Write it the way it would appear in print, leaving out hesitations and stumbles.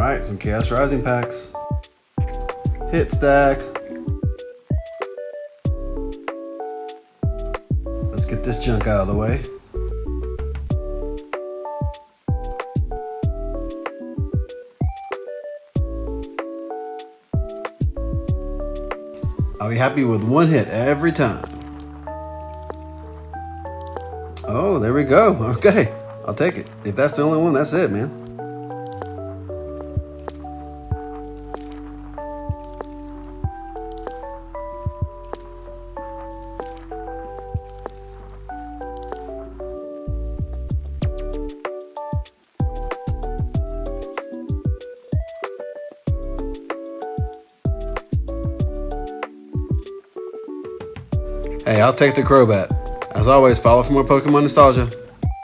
Alright, some Chaos Rising packs. Hit stack. Let's get this junk out of the way. I'll be happy with one hit every time. Oh, there we go. Okay, I'll take it. If that's the only one, that's it, man. Hey, I'll take the Crobat. As always, follow for more Pokemon nostalgia.